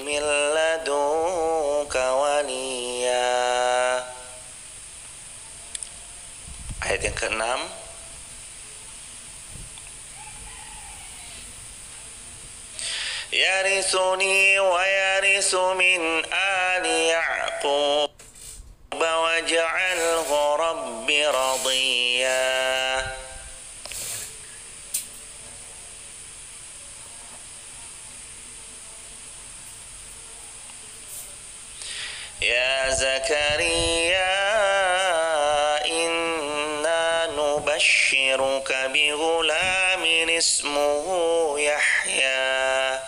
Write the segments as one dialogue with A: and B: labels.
A: min ladunka waliya. Ayat yang ke-6. Yarisuni wa yarisu min ali Ya'qub waj'alhu rabbi radiya. Ya Zakaria inna nubashshiruka bighulamin ismuhu Yahya.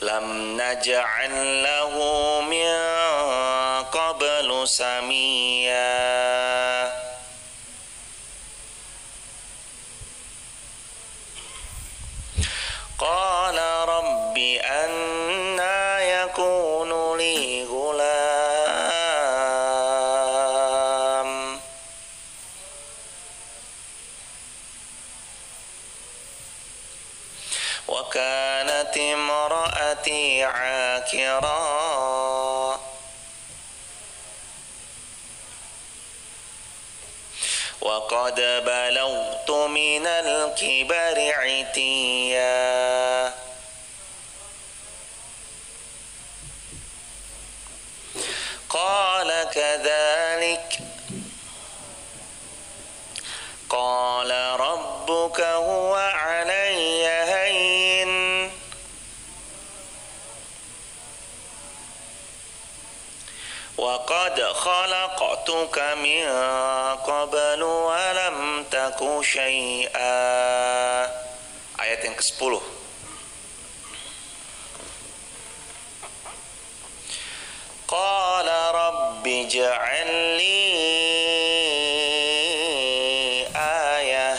A: Lam naj'al lahu min qablu samiyya. Qala rabbi anna yakunu li ghulam wa kanat imraati 'akira wa qad balawtu minal kibari 'itiya. Qala kadzalik qala rabbuka huwa 'alayya hayyin wa qad khalaqtuka min qablu wa lam taku syai'a. Ayat yang ke-10. Qala rabbi ij'al li ayah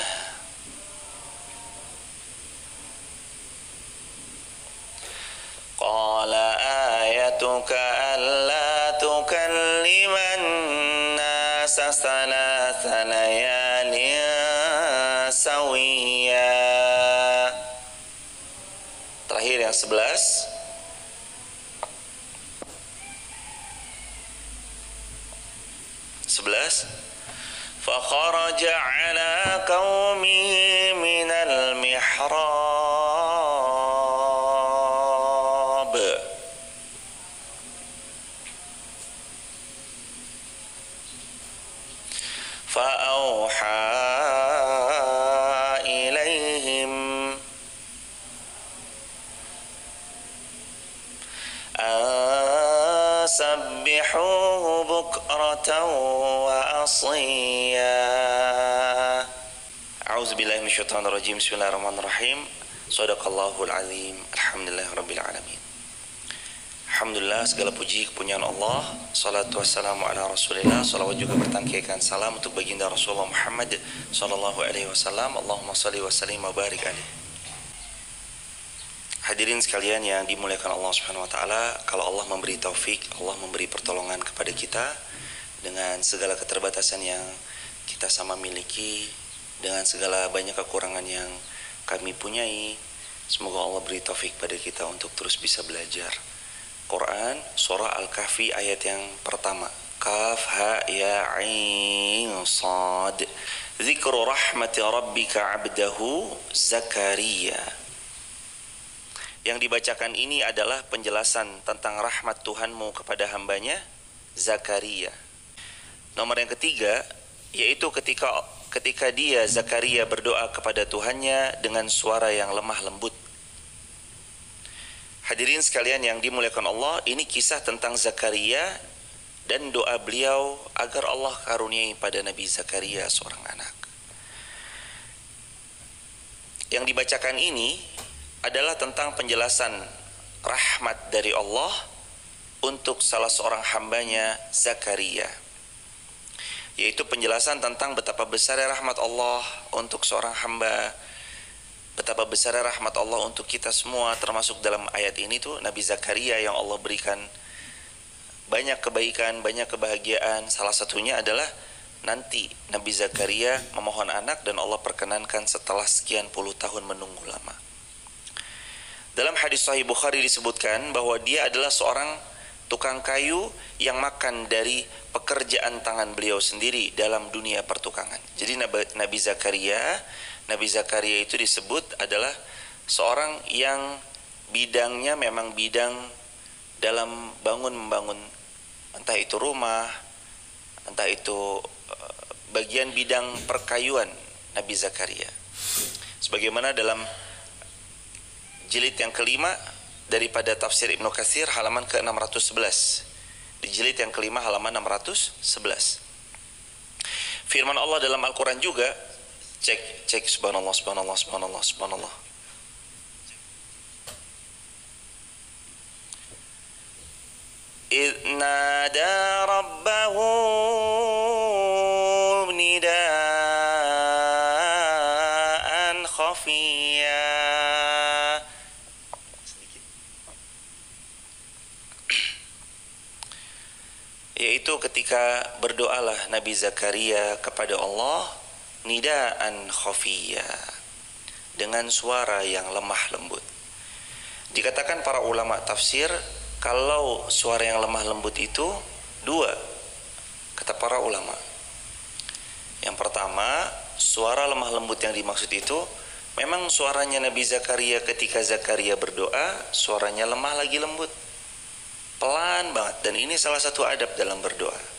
A: qala ayatuka alla tukalliman nasa thalatha layalin sawiyya. Terakhir yang 11. فخرج على قومه من المحراب فأوحى إليهم أن سبحوه بكرة وأصيلا. A'udzubillahi minasyaitonir rajim. Bismillahirrahmanirrahim. Shadaqallahul azim. Alhamdulillahirabbil alamin. Alhamdulillah, segala puji kepunyaan Allah. Salatu wassalamu ala Rasulillah. Salawat juga bertangkaikan salam untuk baginda Rasulullah Muhammad sallallahu alaihi wasallam. Allahumma shalli wa sallim wa barik alaihi. Hadirin sekalian yang dimuliakan Allah Subhanahu wa taala, kalau Allah memberi taufik, Allah memberi pertolongan kepada kita dengan segala keterbatasan yang kita sama miliki, dengan segala banyak kekurangan yang kami punyai, semoga Allah beri taufik pada kita untuk terus bisa belajar Quran. Surah Al-Kahfi ayat yang pertama, Kaf ha ya ain sad. Zikru rahmati rabbika 'abdahu Zakaria. Yang dibacakan ini adalah penjelasan tentang rahmat Tuhanmu kepada hambanya Zakaria. Nomor yang ketiga, yaitu ketika dia Zakaria berdoa kepada Tuhannya dengan suara yang lemah lembut. Hadirin sekalian yang dimuliakan Allah, ini kisah tentang Zakaria dan doa beliau agar Allah karuniai pada Nabi Zakaria seorang anak. Yang dibacakan ini adalah tentang penjelasan rahmat dari Allah untuk salah seorang hambanya Zakaria, yaitu penjelasan tentang betapa besar rahmat Allah untuk seorang hamba, betapa besar rahmat Allah untuk kita semua. Termasuk dalam ayat ini tuh Nabi Zakaria yang Allah berikan banyak kebaikan, banyak kebahagiaan. Salah satunya adalah nanti Nabi Zakaria memohon anak dan Allah perkenankan setelah sekian puluh tahun menunggu lama. Dalam hadis Sahih Bukhari disebutkan bahwa dia adalah seorang tukang kayu yang makan dari pekerjaan tangan beliau sendiri dalam dunia pertukangan. Jadi Nabi Zakaria itu disebut adalah seorang yang bidangnya memang bidang dalam membangun, entah itu rumah, entah itu bagian bidang perkayuan Nabi Zakaria. Sebagaimana dalam jilid yang kelima daripada tafsir Ibnu Katsir halaman ke-611. Di jilid yang kelima halaman 611. Firman Allah dalam Al-Quran juga, cek subhanallah. إذ نادى ربه نداء خفيا. Yaitu ketika berdoalah Nabi Zakaria kepada Allah nidaan khafiyya, dengan suara yang lemah lembut. Dikatakan para ulama tafsir, kalau suara yang lemah lembut itu dua, kata para ulama. Yang pertama, suara lemah lembut yang dimaksud itu memang suaranya Nabi Zakaria ketika Zakaria berdoa, suaranya lemah lagi lembut, pelan banget. Dan ini salah satu adab dalam berdoa.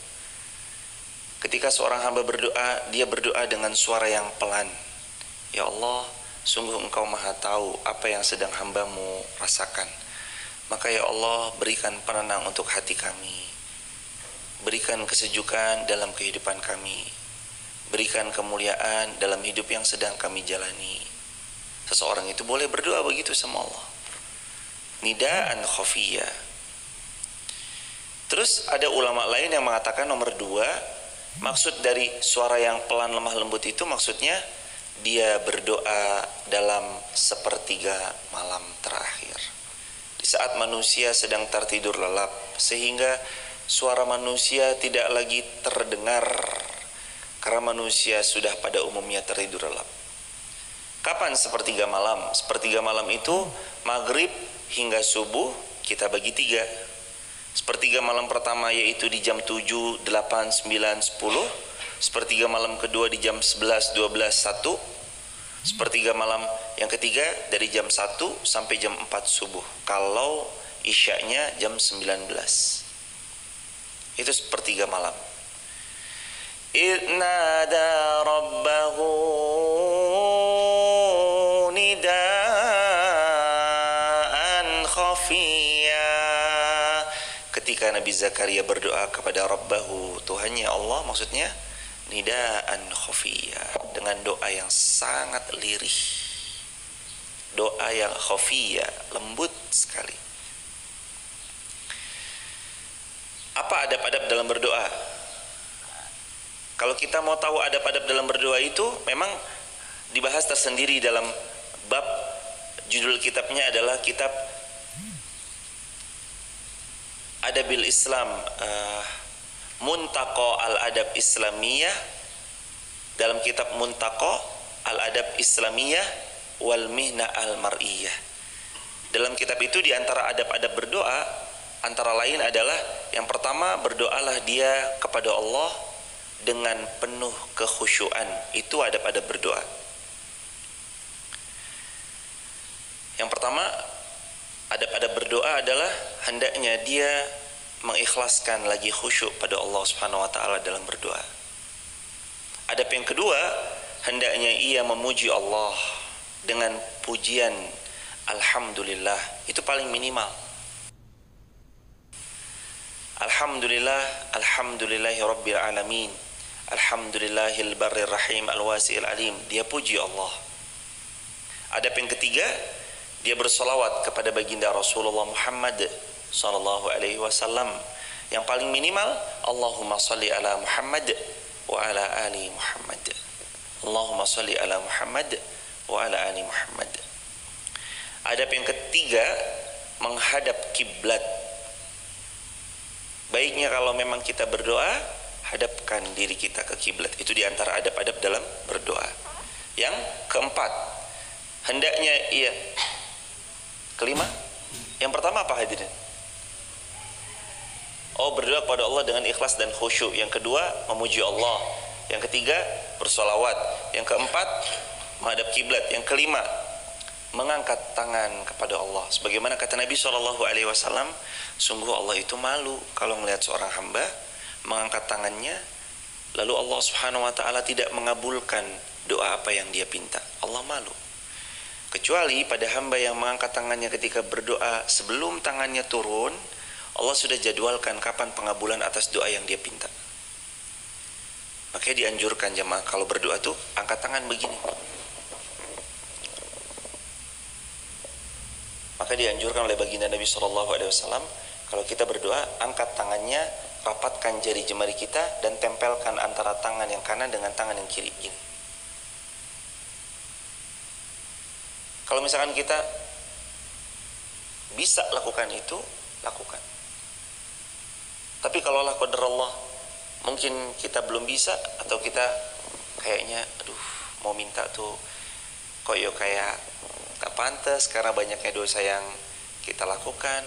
A: Ketika seorang hamba berdoa, dia berdoa dengan suara yang pelan. Ya Allah, sungguh Engkau Maha tahu apa yang sedang hambamu rasakan. Maka ya Allah, berikan penenang untuk hati kami, berikan kesejukan dalam kehidupan kami, berikan kemuliaan dalam hidup yang sedang kami jalani. Seseorang itu boleh berdoa begitu sama Allah, nidaan khafiyya. Terus ada ulama lain yang mengatakan nomor dua, maksud dari suara yang pelan lemah lembut itu maksudnya dia berdoa dalam sepertiga malam terakhir, di saat manusia sedang tertidur lelap, sehingga suara manusia tidak lagi terdengar karena manusia sudah pada umumnya tertidur lelap. Kapan sepertiga malam? Sepertiga malam itu maghrib hingga subuh kita bagi tiga. Sepertiga malam pertama yaitu di jam 7, 8, 9, 10. Sepertiga malam kedua di jam 11, 12, 1. Sepertiga malam yang ketiga dari jam 1 sampai jam 4 subuh. Kalau isyaknya jam 19. Itu sepertiga malam. Idnada rabbahu nidaan khafiyya. Ketika Nabi Zakaria berdoa kepada Rabbahu, Tuhannya Allah, maksudnya nidaan khafiyya, dengan doa yang sangat lirih, doa yang khafiyya, lembut sekali. Apa adab-adab dalam berdoa? Kalau kita mau tahu adab-adab dalam berdoa itu memang dibahas tersendiri dalam bab, judul kitabnya adalah kitab Adabil Islam, Muntaqo Al-Adab Islamiyah. Dalam kitab Muntaqo Al-Adab Islamiyah wal Mihna Al-Mar'iyah. Dalam kitab itu di antara adab-adab berdoa antara lain adalah yang pertama, berdoalah dia kepada Allah dengan penuh kekhusyuan. Itu adab-adab berdoa. Yang pertama, adab-adab berdoa adalah hendaknya dia mengikhlaskan lagi khusyuk pada Allah Subhanahu wa taala dalam berdoa. Adab yang kedua, hendaknya ia memuji Allah dengan pujian alhamdulillah. Itu paling minimal. Alhamdulillah, alhamdulillahi rabbil alamin, alhamdulillahil barrir rahim alwasi'il alim. Dia puji Allah. Adab yang ketiga, dia bersolawat kepada baginda Rasulullah Muhammad sallallahu alaihi wasallam. Yang paling minimal, Allahumma salli ala Muhammad wa ala ali Muhammad. Allahumma salli ala Muhammad wa ala ali Muhammad. Adab yang ketiga, menghadap kiblat. Baiknya kalau memang kita berdoa, hadapkan diri kita ke kiblat. Itu diantara adab-adab dalam berdoa. Yang keempat, hendaknya kelima, yang pertama apa hadirin? Berdoa kepada Allah dengan ikhlas dan khusyuk. Yang kedua, memuji Allah. Yang ketiga, bersolawat. Yang keempat, menghadap kiblat. Yang kelima, mengangkat tangan kepada Allah. Sebagaimana kata Nabi SAW, sungguh Allah itu malu kalau melihat seorang hamba mengangkat tangannya, lalu Allah Subhanahu Wa Taala tidak mengabulkan doa apa yang dia pinta. Allah malu. Kecuali pada hamba yang mengangkat tangannya ketika berdoa sebelum tangannya turun, Allah sudah jadwalkan kapan pengabulan atas doa yang dia pinta. Makanya dianjurkan jemaah kalau berdoa tuh angkat tangan begini. Maka dianjurkan oleh baginda Nabi SAW, kalau kita berdoa, angkat tangannya, rapatkan jari jemari kita, dan tempelkan antara tangan yang kanan dengan tangan yang kiri. Gini. Kalau misalkan kita bisa lakukan itu, lakukan. Tapi kalau Allah qadarullah, mungkin kita belum bisa, atau kita kayaknya, mau minta tuh, kayak tak pantas karena banyaknya dosa yang kita lakukan.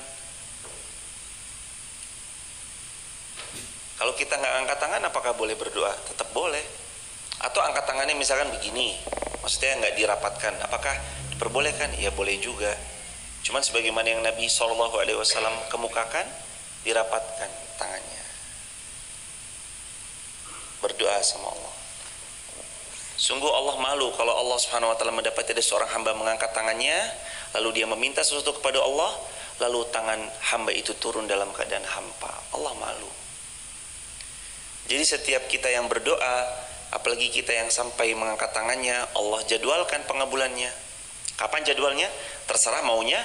A: Kalau kita nggak angkat tangan, apakah boleh berdoa? Tetap boleh. Atau angkat tangannya misalkan begini, maksudnya nggak dirapatkan, apakah diperbolehkan? Ya boleh juga. Cuman sebagaimana yang Nabi SAW kemukakan, dirapatkan tangannya. Berdoa sama Allah. Sungguh Allah malu kalau Allah Subhanahu Wa Taala mendapati ada seorang hamba mengangkat tangannya, lalu dia meminta sesuatu kepada Allah, lalu tangan hamba itu turun dalam keadaan hampa. Allah malu. Jadi setiap kita yang berdoa, apalagi kita yang sampai mengangkat tangannya, Allah jadwalkan pengabulannya. Kapan jadwalnya? Terserah maunya.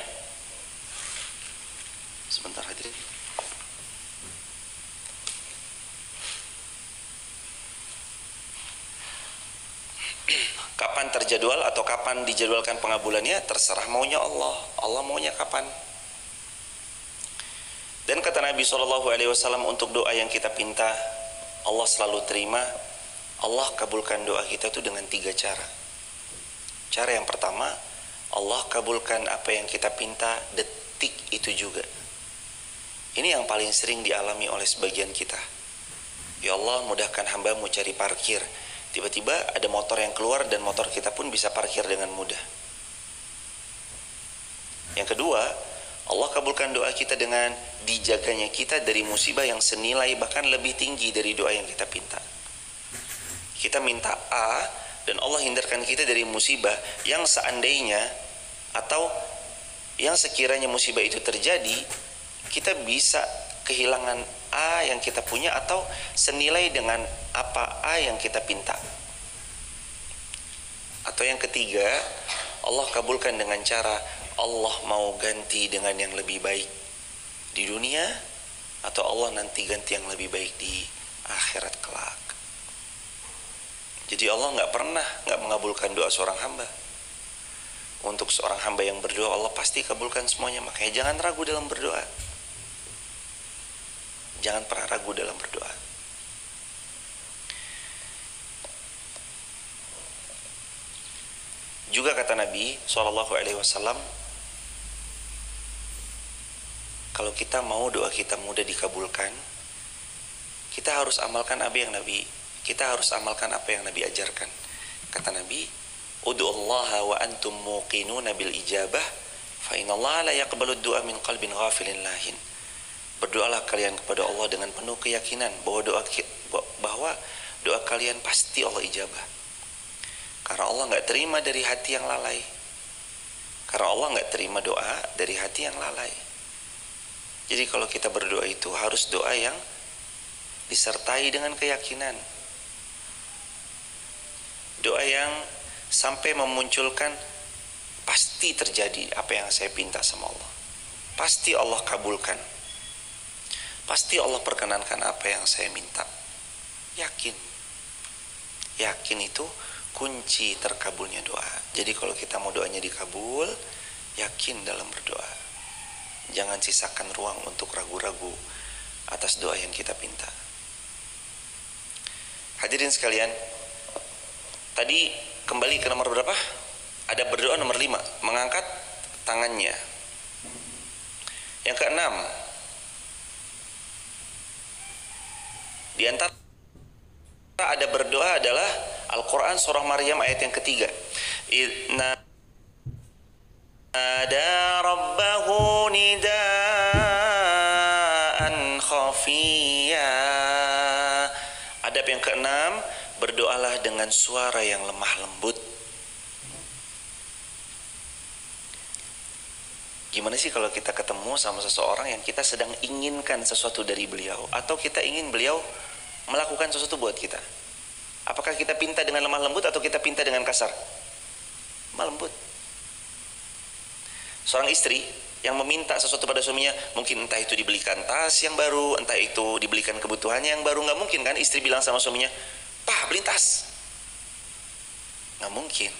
A: Sebentar hadirin. Kapan terjadwal atau kapan dijadwalkan pengabulannya, terserah maunya Allah. Allah maunya kapan. Dan kata Nabi SAW, untuk doa yang kita pinta, Allah selalu terima. Allah kabulkan doa kita itu dengan 3 cara. Cara yang pertama, Allah kabulkan apa yang kita pinta detik itu juga. Ini yang paling sering dialami oleh sebagian kita. Ya Allah, mudahkan hamba-Mu cari parkir. Tiba-tiba ada motor yang keluar dan motor kita pun bisa parkir dengan mudah. Yang kedua, Allah kabulkan doa kita dengan dijaganya kita dari musibah yang senilai bahkan lebih tinggi dari doa yang kita pinta. Kita minta A dan Allah hindarkan kita dari musibah yang seandainya atau yang sekiranya musibah itu terjadi, kita bisa kehilangan A yang kita punya atau senilai dengan apa A yang kita pinta. Atau yang ketiga, Allah kabulkan dengan cara Allah mau ganti dengan yang lebih baik di dunia, atau Allah nanti ganti yang lebih baik di akhirat kelak. Jadi Allah nggak mengabulkan doa seorang hamba. Untuk seorang hamba yang berdoa, Allah pasti kabulkan semuanya. Makanya jangan ragu dalam berdoa. Jangan pernah ragu dalam berdoa. Juga kata Nabi SAW, kalau kita mau doa kita mudah dikabulkan, kita harus amalkan apa yang Nabi ajarkan. Kata Nabi, ud'ullaha wa antum muqinuna bil ijabah, fa innallaha la yaqbalu du'a min qalbin ghafilin lahin. Berdoalah kalian kepada Allah dengan penuh keyakinan bahwa doa kalian pasti Allah ijabah. Karena Allah nggak terima dari hati yang lalai. Karena Allah nggak terima doa dari hati yang lalai. Jadi kalau kita berdoa itu harus doa yang disertai dengan keyakinan. Doa yang sampai memunculkan pasti terjadi apa yang saya pinta sama Allah. Pasti Allah kabulkan. Pasti Allah perkenankan apa yang saya minta. Yakin. Yakin itu kunci terkabulnya doa. Jadi kalau kita mau doanya dikabul, yakin dalam berdoa. Jangan sisakan ruang untuk ragu-ragu atas doa yang kita pinta. Hadirin sekalian, tadi kembali ke nomor berapa? Ada berdoa nomor 5, mengangkat tangannya. Yang keenam, di antara ada berdoa adalah Al-Quran surah Maryam ayat yang ketiga. Inna ada rabbahu nidaan khafiyya. Adab yang keenam, berdoalah dengan suara yang lemah lembut. Gimana sih kalau kita ketemu sama seseorang yang kita sedang inginkan sesuatu dari beliau, atau kita ingin beliau melakukan sesuatu buat kita? Apakah kita pinta dengan lemah lembut atau kita pinta dengan kasar? Lemah lembut. Seorang istri yang meminta sesuatu pada suaminya, mungkin entah itu dibelikan tas yang baru, entah itu dibelikan kebutuhannya yang baru. Nggak mungkin kan istri bilang sama suaminya, "Pak, beli tas." Nggak mungkin.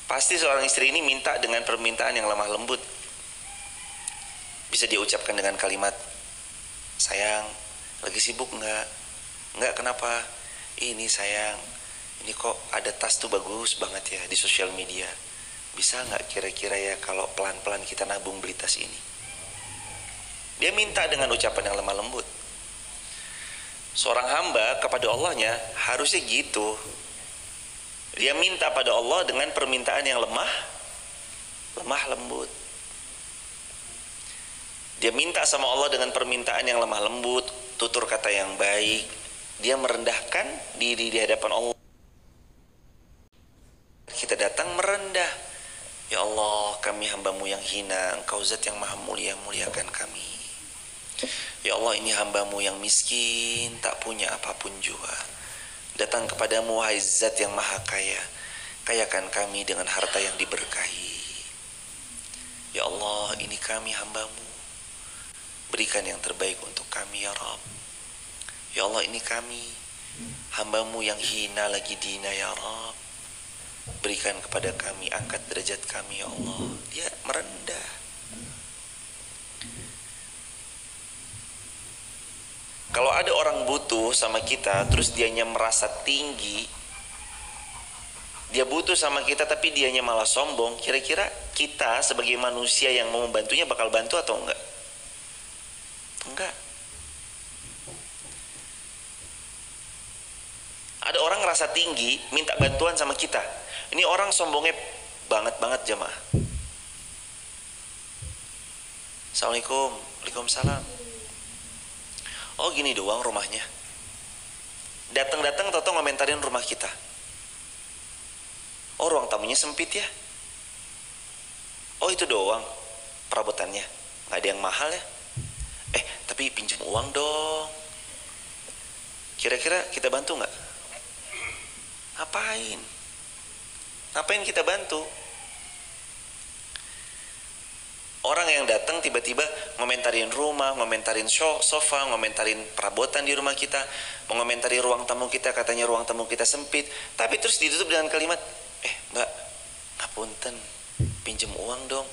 A: Pasti seorang istri ini minta dengan permintaan yang lemah lembut. Bisa dia ucapkan dengan kalimat, "Sayang, lagi sibuk nggak?" "Nggak, kenapa?" "Ini sayang, ini kok ada tas tuh bagus banget ya di sosial media. Bisa nggak kira-kira ya kalau pelan-pelan kita nabung beli tas ini?" Dia minta dengan ucapan yang lemah lembut. Seorang hamba kepada Allahnya harusnya gitu. Dia minta pada Allah dengan permintaan yang lemah lembut. Dia minta sama Allah dengan permintaan yang lemah lembut, tutur kata yang baik. Dia merendahkan diri di hadapan Allah. Kita datang merendah. "Ya Allah, kami hamba-Mu yang hina, Engkau zat yang maha mulia, muliakan kami. Ya Allah, ini hamba-Mu yang miskin, tak punya apapun jua. Datang kepadamu, wahai zat yang maha kaya, kayakan kami dengan harta yang diberkahi. Ya Allah, ini kami hamba-Mu, berikan yang terbaik untuk kami ya Rabb. Ya Allah, ini kami hamba-Mu yang hina lagi dina ya Rabb, berikan kepada kami, angkat derajat kami ya Allah." Dia merendah. Kalau ada orang butuh sama kita, terus dianya merasa tinggi, dia butuh sama kita tapi dianya malah sombong, kira-kira kita sebagai manusia yang mau membantunya bakal bantu atau enggak? Enggak. Ada orang ngerasa tinggi, minta bantuan sama kita. Ini orang sombongnya banget jamaah. Assalamualaikum. Waalaikumsalam. "Oh, gini doang rumahnya." Datang tau-tau ngomentarin rumah kita. "Oh, ruang tamunya sempit ya." "Oh, itu doang perabotannya, nggak ada yang mahal ya." Tapi pinjam uang dong." Kira-kira kita bantu nggak? Ngapain kita bantu? Orang yang datang tiba-tiba ngomentarin rumah, ngomentarin sofa, ngomentarin perabotan di rumah kita, mengomentari ruang tamu kita, katanya ruang tamu kita sempit, tapi terus ditutup dengan kalimat, "Mbak, ngapunten, pinjem uang dong."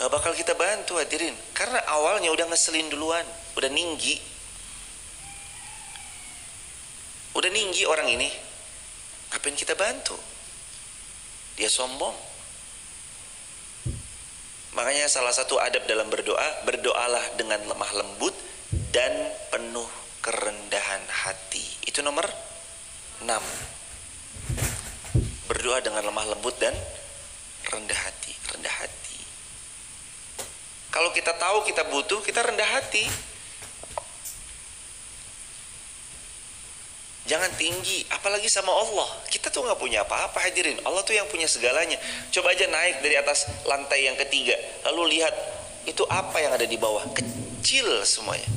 A: Gak bakal kita bantu hadirin, karena awalnya udah ngeselin duluan, udah ninggi orang ini. Ngapain kita bantu? Dia sombong. Makanya salah satu adab dalam berdoa, berdoalah dengan lemah lembut dan penuh kerendahan hati. Itu nomor 6. Berdoa dengan lemah lembut dan rendah hati. Kalau kita tahu kita butuh, kita rendah hati. Jangan tinggi, apalagi sama Allah. Kita tuh gak punya apa-apa hadirin. Allah tuh yang punya segalanya. Coba aja naik dari atas lantai yang ketiga, lalu lihat itu apa yang ada di bawah. Kecil semuanya.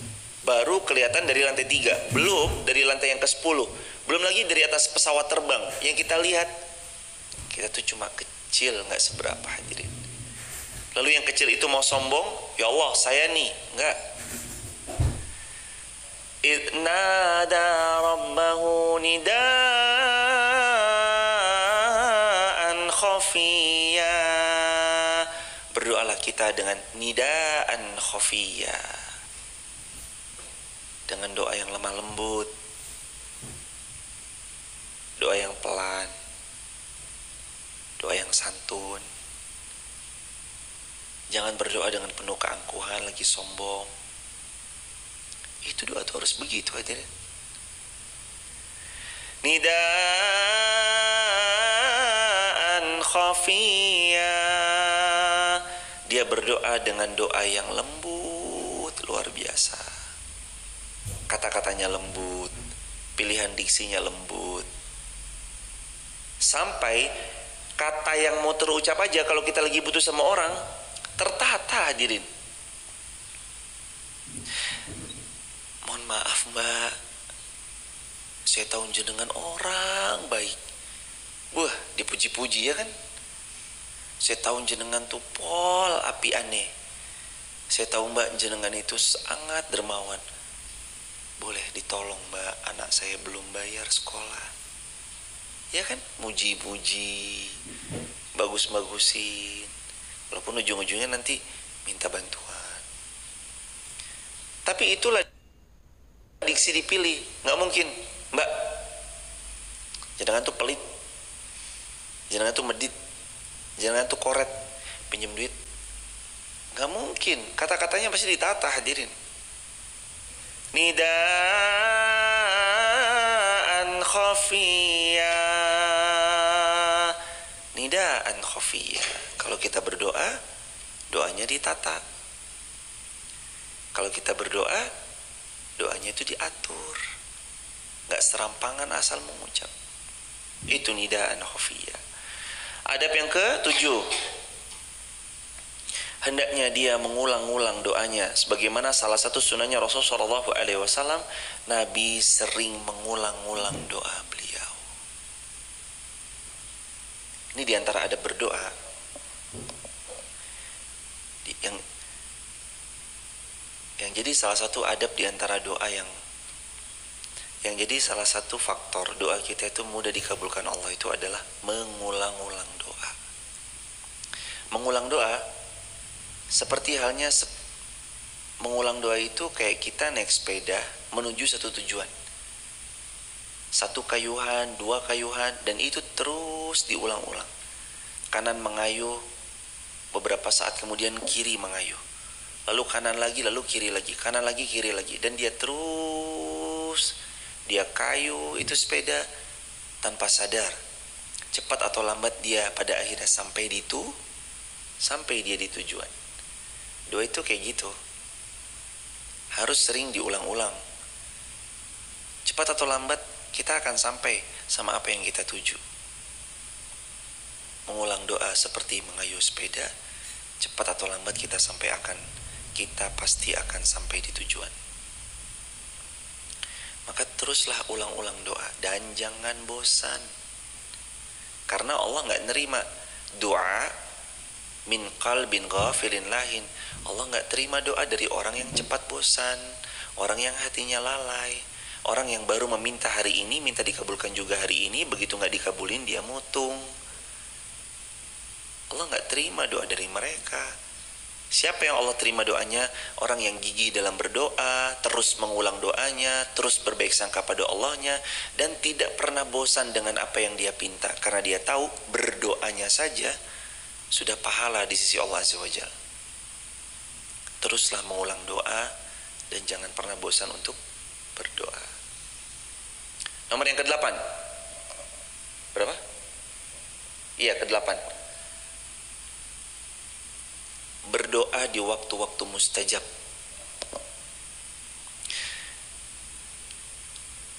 A: Baru kelihatan dari lantai 3, belum dari lantai yang ke-10, belum lagi dari atas pesawat terbang. Yang kita lihat, kita tuh cuma kecil, gak seberapa hadirin. Lalu yang kecil itu mau sombong, "Ya Allah, saya nih." Enggak. Nada rabbahu nidaan khafiyya. Berdoalah kita dengan nidaan khafiyya, dengan doa yang lemah lembut. doa yang pelan, doa yang santun. Jangan berdoa dengan penuh keangkuhan, lagi sombong. Itu doa tuh harus begitu hadirin. Nidaan khafiyya. Dia berdoa dengan doa yang lembut, luar biasa. Kata-katanya lembut, pilihan diksinya lembut. Sampai kata yang mau terucap aja kalau kita lagi butuh sama orang, tertata hadirin. Mohon maaf mbak, saya tahu jenengan orang baik. Wah, dipuji-puji ya kan. Saya tahu jenengan tuh pol api aneh. Saya tahu mbak jenengan itu sangat dermawan. Boleh ditolong mbak, anak saya belum bayar sekolah. Ya kan, muji-puji, bagus-bagusin. Walaupun ujung-ujungnya nanti minta bantuan. Tapi itulah diksi dipilih. Nggak mungkin, mbak, jenengan tuh pelit, jenengan tuh medit, jenengan tuh koret, pinjam duit. Nggak mungkin, kata-katanya pasti ditata hadirin. Nidaan khafiyya. Nidaan khafiyya. Kalau kita berdoa, doanya ditata. Kalau kita berdoa, doanya itu diatur. Gak serampangan asal mengucap. Itu nidaan khafiyya. Adab yang ke-7. Hendaknya dia mengulang-ulang doanya. Sebagaimana salah satu sunahnya Rasulullah SAW, Nabi sering mengulang-ulang doa beliau. Ini diantara adab berdoa. Yang jadi salah satu adab diantara doa yang jadi salah satu faktor doa kita itu mudah dikabulkan Allah itu adalah mengulang-ulang doa. Mengulang doa seperti halnya mengulang doa itu kayak kita naik sepeda menuju satu tujuan. Satu kayuhan, dua kayuhan, dan itu terus diulang-ulang. Kanan mengayuh, beberapa saat kemudian kiri mengayuh. Lalu kanan lagi, lalu kiri lagi, kanan lagi, kiri lagi. Dan dia terus, dia kayu itu sepeda tanpa sadar. Cepat atau lambat dia pada akhirnya sampai dia di tujuan. Doa itu kayak gitu. Harus sering diulang-ulang. Cepat atau lambat kita akan sampai sama apa yang kita tuju. Mengulang doa seperti mengayuh sepeda. Cepat atau lambat kita pasti akan sampai di tujuan. Maka teruslah ulang-ulang doa dan jangan bosan. Karena Allah gak nerima doa min qalbin ghafilin lahin. Allah gak terima doa dari orang yang cepat bosan, orang yang hatinya lalai, orang yang baru meminta hari ini, minta dikabulkan juga hari ini, begitu gak dikabulin dia mutung. Allah gak terima doa dari mereka. Siapa yang Allah terima doanya? Orang yang gigih dalam berdoa, terus mengulang doanya, terus berbaik sangka pada Allahnya, dan tidak pernah bosan dengan apa yang dia pinta. Karena dia tahu berdoanya saja sudah pahala di sisi Allah Azza wa Jalla. Teruslah mengulang doa dan jangan pernah bosan untuk berdoa. Nomor yang ke-8. Berapa? Iya, ke-8. Berdoa di waktu-waktu mustajab.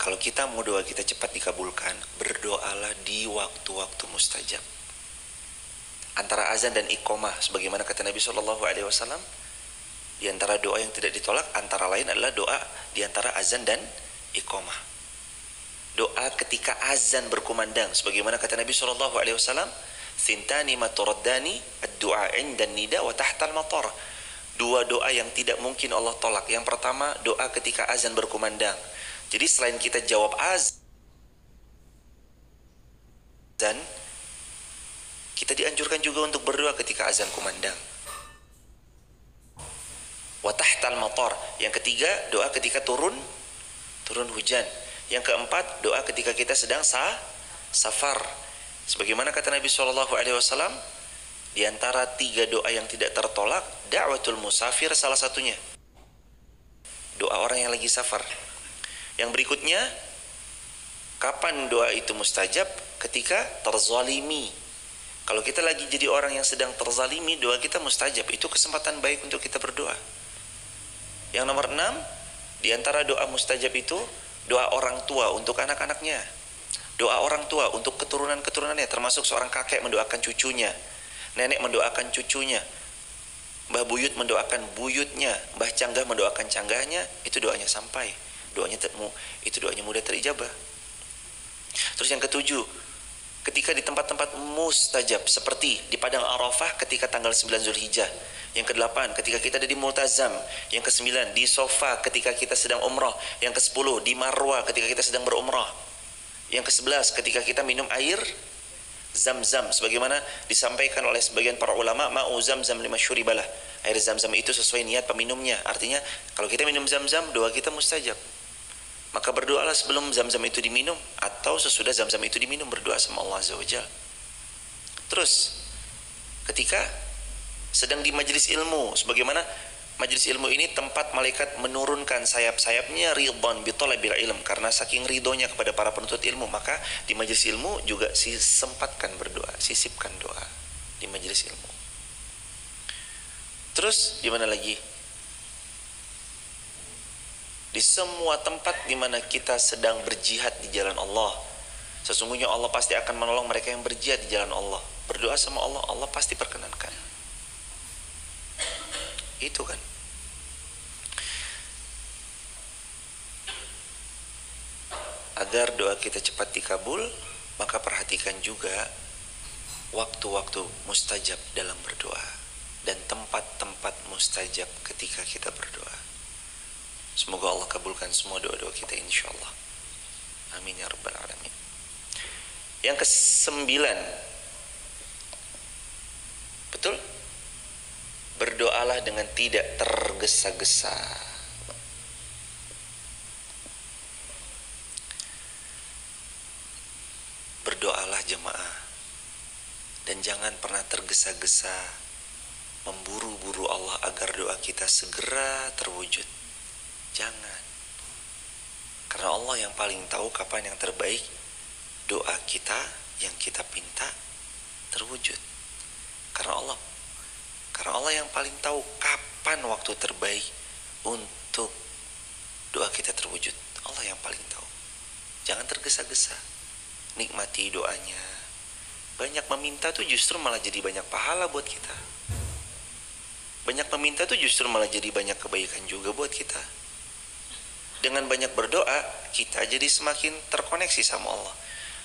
A: Kalau kita mau doa kita cepat dikabulkan, berdoalah di waktu-waktu mustajab. Antara azan dan iqamah, sebagaimana kata Nabi SAW, di antara doa yang tidak ditolak antara lain adalah doa di antara azan dan iqamah. Doa ketika azan berkumandang, sebagaimana kata Nabi SAW, Thintani maturaddani ad-du'a inda nida wa tahtal matar. Dua doa yang tidak mungkin Allah tolak. Yang pertama, doa ketika azan berkumandang. Jadi selain kita jawab azan, kita dianjurkan juga untuk berdoa ketika azan kumandang. Wa tahtal matar. Yang ketiga, doa ketika turun hujan. Yang keempat, doa ketika kita sedang safar. Sebagaimana kata Nabi SAW, di antara 3 doa yang tidak tertolak, da'watul musafir salah satunya. Doa orang yang lagi safar. Yang berikutnya, kapan doa itu mustajab? Ketika terzalimi. Kalau kita lagi jadi orang yang sedang terzalimi, doa kita mustajab. Itu kesempatan baik untuk kita berdoa. Yang nomor 6, di antara doa mustajab itu, doa orang tua untuk anak-anaknya. Doa orang tua untuk keturunan-keturunannya, termasuk seorang kakek mendoakan cucunya, nenek mendoakan cucunya, Mbah Buyut mendoakan buyutnya, Mbah Canggah mendoakan canggahnya. Itu doanya sampai. Itu doanya mudah terijabah. Terus yang ketujuh, ketika di tempat-tempat mustajab, seperti di Padang Arafah ketika tanggal 9 Zulhijjah. Yang ke-8, ketika kita ada di Multazam. Yang ke-9, di Sofa ketika kita sedang umrah. Yang ke-10, di Marwah ketika kita sedang berumrah. Yang ke-11, ketika kita minum air Zam-Zam, sebagaimana disampaikan oleh sebagian para ulama, ma'u Zam-Zam lima syuribalah. Air Zam-Zam itu sesuai niat peminumnya. Artinya, kalau kita minum Zam-Zam, doa kita mustajab. Maka berdoalah sebelum Zam-Zam itu diminum, atau sesudah Zam-Zam itu diminum, berdoa sama Allah Azza wa Jalla. Terus, ketika sedang di majelis ilmu, sebagaimana majelis ilmu ini tempat malaikat menurunkan sayap-sayapnya ridwan bi talabil ilm, karena saking ridhonya kepada para penuntut ilmu, maka di majelis ilmu juga sempatkan berdoa, sisipkan doa di majelis ilmu. Terus di mana lagi? Di semua tempat di mana kita sedang berjihad di jalan Allah. Sesungguhnya Allah pasti akan menolong mereka yang berjihad di jalan Allah. Berdoa sama Allah, Allah pasti perkenankan. Itu kan. Agar doa kita cepat dikabul, maka perhatikan juga waktu-waktu mustajab dalam berdoa dan tempat-tempat mustajab ketika kita berdoa. Semoga Allah kabulkan semua doa-doa kita insyaallah. Amin ya rabbal alamin. Yang ke-9, betul? Berdoalah dengan tidak tergesa-gesa. Berdoalah jemaah, dan jangan pernah tergesa-gesa memburu-buru Allah agar doa kita segera terwujud. Jangan. Karena Allah yang paling tahu kapan yang terbaik doa kita yang kita pinta terwujud. Karena Allah yang paling tahu kapan waktu terbaik untuk doa kita terwujud. Allah yang paling tahu. Jangan tergesa-gesa. Nikmati doanya. Banyak meminta tuh justru malah jadi banyak pahala buat kita. Banyak meminta tuh justru malah jadi banyak kebaikan juga buat kita. Dengan banyak berdoa, kita jadi semakin terkoneksi sama Allah.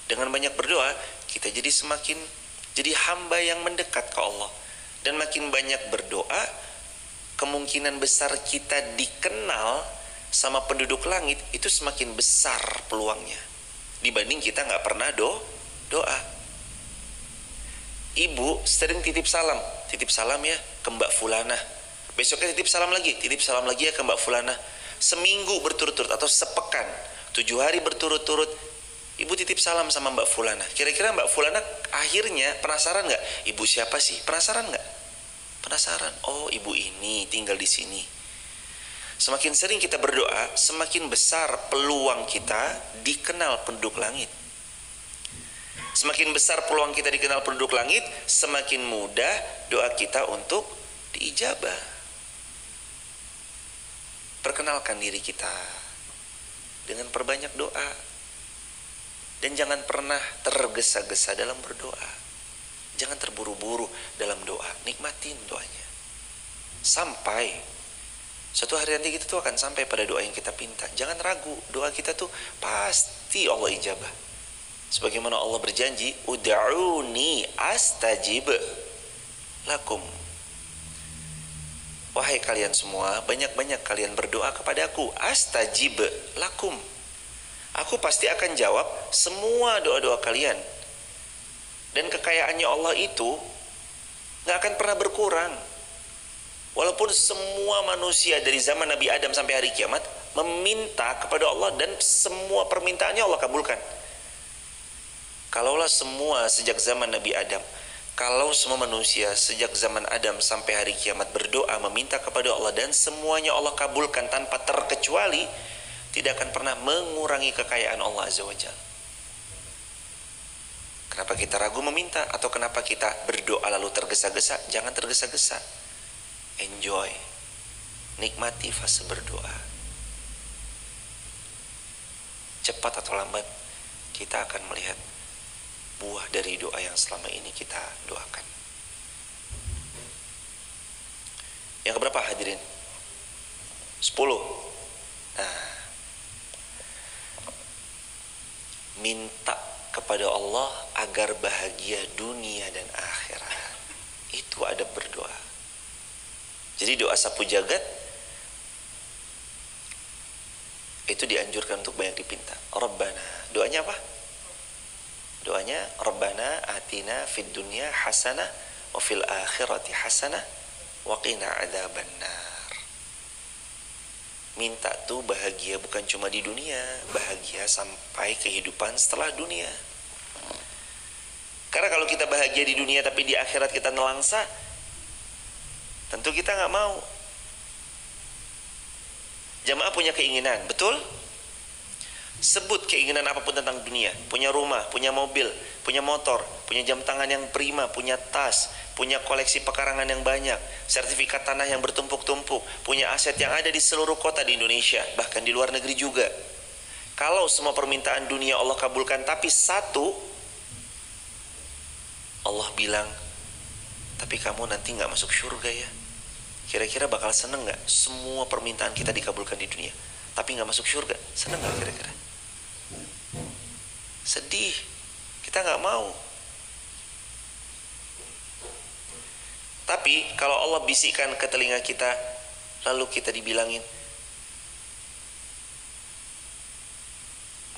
A: Dengan banyak berdoa, kita jadi semakin jadi hamba yang mendekat ke Allah. Dan makin banyak berdoa, kemungkinan besar kita dikenal sama penduduk langit itu semakin besar peluangnya dibanding kita nggak pernah doa. Ibu sering titip salam ya ke Mbak Fulana. Besoknya titip salam lagi ya ke Mbak Fulana. Seminggu berturut-turut atau sepekan, 7 hari berturut-turut, ibu titip salam sama Mbak Fulana. Kira-kira Mbak Fulana akhirnya penasaran nggak? Ibu siapa sih? Penasaran nggak? Penasaran. Oh, ibu ini tinggal di sini. Semakin sering kita berdoa, semakin besar peluang kita dikenal penduduk langit. Semakin besar peluang kita dikenal penduduk langit, semakin mudah doa kita untuk diijabah. Perkenalkan diri kita dengan perbanyak doa. Dan jangan pernah tergesa-gesa dalam berdoa. Jangan terburu-buru dalam doa. Nikmatin doanya. Sampai suatu hari nanti kita tuh akan sampai pada doa yang kita pinta. Jangan ragu, doa kita tuh pasti Allah ijabah. Sebagaimana Allah berjanji, ud'uni astajib lakum. Wahai kalian semua, banyak-banyak kalian berdoa kepadaku, astajib lakum. Aku pasti akan jawab semua doa-doa kalian. Dan kekayaannya Allah itu gak akan pernah berkurang. Walaupun semua manusia dari zaman Nabi Adam sampai hari kiamat meminta kepada Allah dan semua permintaannya Allah kabulkan. Kalaulah semua sejak zaman Nabi Adam, kalau semua manusia sejak zaman Adam sampai hari kiamat berdoa meminta kepada Allah dan semuanya Allah kabulkan tanpa terkecuali, tidak akan pernah mengurangi kekayaan Allah Azza wa Jalla. Kenapa kita ragu meminta? Atau kenapa kita berdoa lalu tergesa-gesa? Jangan tergesa-gesa. Enjoy. Nikmati fase berdoa. Cepat atau lambat kita akan melihat buah dari doa yang selama ini kita doakan. Yang keberapa hadirin? 10. Nah, minta kepada Allah agar bahagia dunia dan akhirat. Itu adab berdoa. Jadi doa sapu jagat itu dianjurkan untuk banyak dipinta. Rabbana. Doanya apa? Doanya Rabbana atina fid dunya hasanah wa fil akhirati hasanah wa qina adzabannar. Minta tuh bahagia bukan cuma di dunia, bahagia sampai kehidupan setelah dunia. Karena kalau kita bahagia di dunia tapi di akhirat kita nelangsa, tentu kita nggak mau. Jamaah punya keinginan, betul? Sebut keinginan apapun tentang dunia. Punya rumah, punya mobil, punya motor, punya jam tangan yang prima, punya tas, punya koleksi pekarangan yang banyak, sertifikat tanah yang bertumpuk-tumpuk, punya aset yang ada di seluruh kota di Indonesia, bahkan di luar negeri juga. Kalau semua permintaan dunia Allah kabulkan, tapi satu, Allah bilang, tapi kamu nanti gak masuk surga ya. Kira-kira bakal seneng gak semua permintaan kita dikabulkan di dunia, tapi gak masuk surga? Seneng gak kira-kira? Sedih. Kita gak mau. Tapi kalau Allah bisikkan ke telinga kita, lalu kita dibilangin,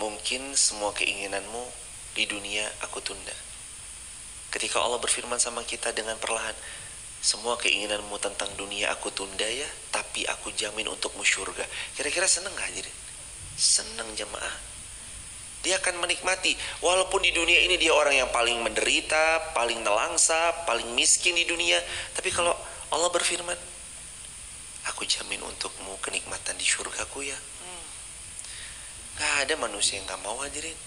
A: mungkin semua keinginanmu di dunia aku tunda. Ketika Allah berfirman sama kita dengan perlahan, semua keinginanmu tentang dunia aku tunda ya, tapi aku jamin untukmu surga. Kira-kira seneng gak hadirin? Seneng jemaah. Dia akan menikmati. Walaupun di dunia ini dia orang yang paling menderita, paling nelangsa, paling miskin di dunia, tapi kalau Allah berfirman, aku jamin untukmu kenikmatan di surgaku ya. Gak ada manusia yang gak mau hadirin.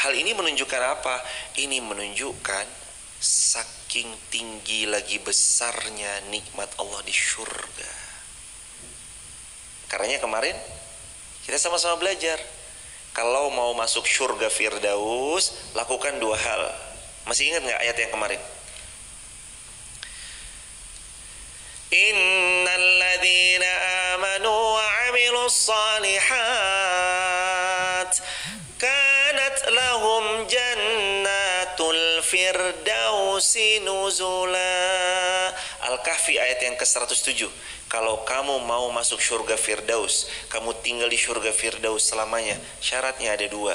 A: Hal ini menunjukkan apa? Ini menunjukkan saking tinggi lagi besarnya nikmat Allah di surga. Karenanya kemarin kita sama-sama belajar, kalau mau masuk surga Firdaus, lakukan dua hal. Masih ingat gak ayat yang kemarin? Innal ladzina amanu wa 'amilus shalihat kanat lahum jannatul firdausi nuzula. Al-Kahfi ayat yang ke-107. Kalau kamu mau masuk surga Firdaus, kamu tinggal di surga Firdaus selamanya, syaratnya ada dua: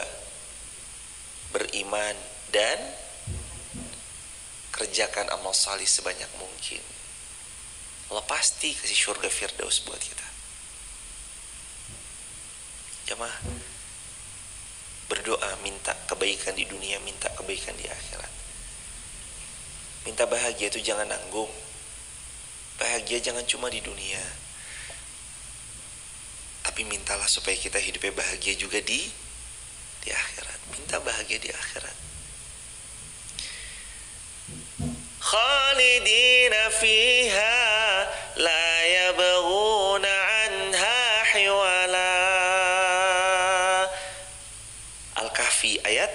A: beriman dan kerjakan amal salih sebanyak mungkin. Allah pasti kasih surga Firdaus buat kita. Jamaah, berdoa minta kebaikan di dunia, minta kebaikan di akhirat. Minta bahagia itu jangan nanggung. Bahagia jangan cuma di dunia, tapi mintalah supaya kita hidupnya bahagia juga di akhirat. Minta bahagia di akhirat. Khalidina fiha la yabghuna anha hiwala. Al-Kahfi ayat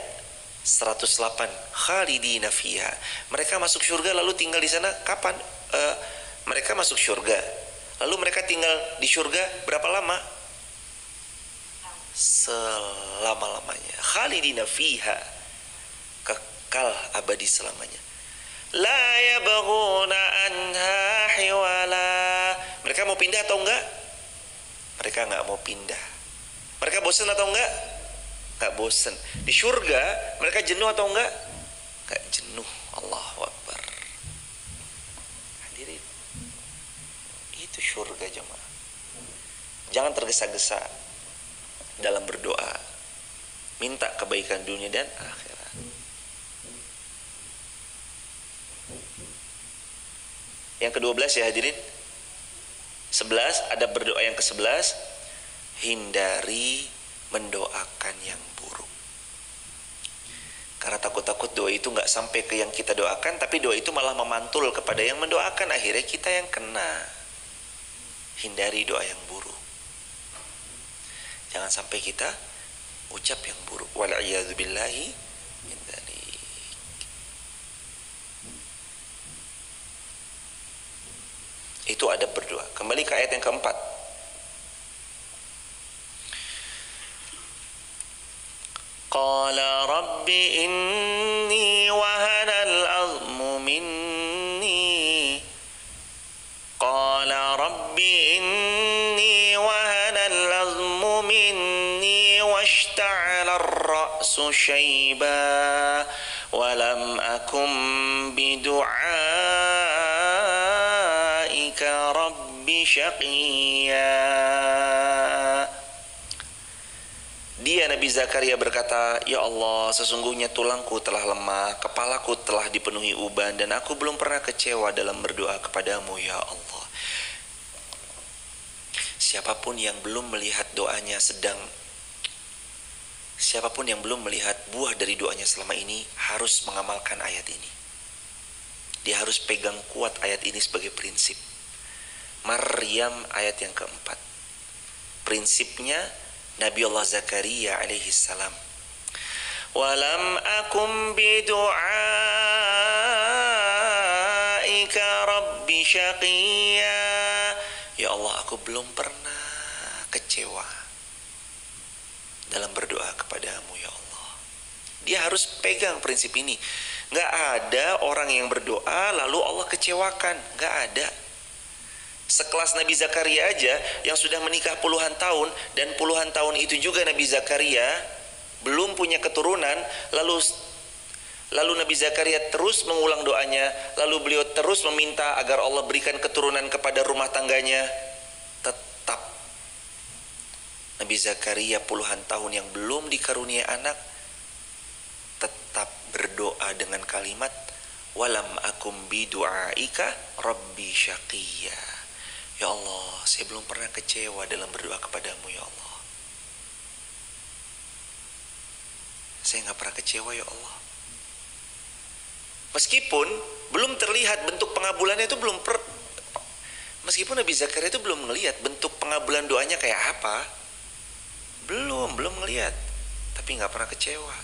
A: 108. Khalidina fiha. Mereka masuk surga lalu tinggal di sana kapan? Mereka masuk surga, lalu mereka tinggal di surga berapa lama? Selama-lamanya. Khalidina fiha, kekal abadi selamanya. La yabghuna anha hiwala. Mereka mau pindah atau enggak? Mereka enggak mau pindah. Mereka bosan atau enggak? Enggak bosan. Di surga mereka jenuh atau enggak? Enggak jenuh. Allahu Akbar. Itu surga jemaah. Jangan tergesa-gesa dalam berdoa. minta kebaikan dunia dan akhirat. Yang ke-12 ya hadirin. 11, ada berdoa yang ke-11, hindari mendoakan yang buruk. Karena takut-takut doa itu nggak sampai ke yang kita doakan, tapi doa itu malah memantul kepada yang mendoakan, akhirnya kita yang kena. Hindari doa yang buruk. Jangan sampai kita ucap yang buruk. Wal'iyadzubillahi min dzalik. Itu adab berdoa. Kembali ke ayat yang keempat. Qala rabbi inni wahanal azmu minni. Qala rabbi inni wahanal azmu minni washta'ala ar-ra'su shayba wa lam akum bidu'aika rabbi syaqiyya. Dia Nabi Zakaria berkata, ya Allah, sesungguhnya tulangku telah lemah, kepalaku telah dipenuhi uban, dan aku belum pernah kecewa dalam berdoa kepadamu ya Allah. Siapapun yang belum melihat doanya siapapun yang belum melihat buah dari doanya selama ini harus mengamalkan ayat ini. Dia harus pegang kuat ayat ini sebagai prinsip. Maryam ayat yang keempat. Prinsipnya Nabi Allah Zakaria alaihi salam. Walam akum bidu'aika rabbi syaqiyya. Ya Allah, aku belum pernah kecewa dalam berdoa kepadamu ya Allah. Dia harus pegang prinsip ini. Gak ada orang yang berdoa lalu Allah kecewakan. Gak ada. Sekelas Nabi Zakaria aja yang sudah menikah puluhan tahun, dan puluhan tahun itu juga Nabi Zakaria belum punya keturunan, lalu Nabi Zakaria terus mengulang doanya, lalu beliau terus meminta agar Allah berikan keturunan kepada rumah tangganya. Tetap Nabi Zakaria puluhan tahun yang belum dikaruniai anak tetap berdoa dengan kalimat walam akum bidu'aika rabbi syaqiyya. Ya Allah, saya belum pernah kecewa dalam berdoa kepadamu ya Allah. Saya gak pernah kecewa ya Allah. Meskipun belum terlihat bentuk pengabulannya itu meskipun Nabi Zakaria itu belum melihat bentuk pengabulan doanya kayak apa. Belum ngelihat. Tapi gak pernah kecewa.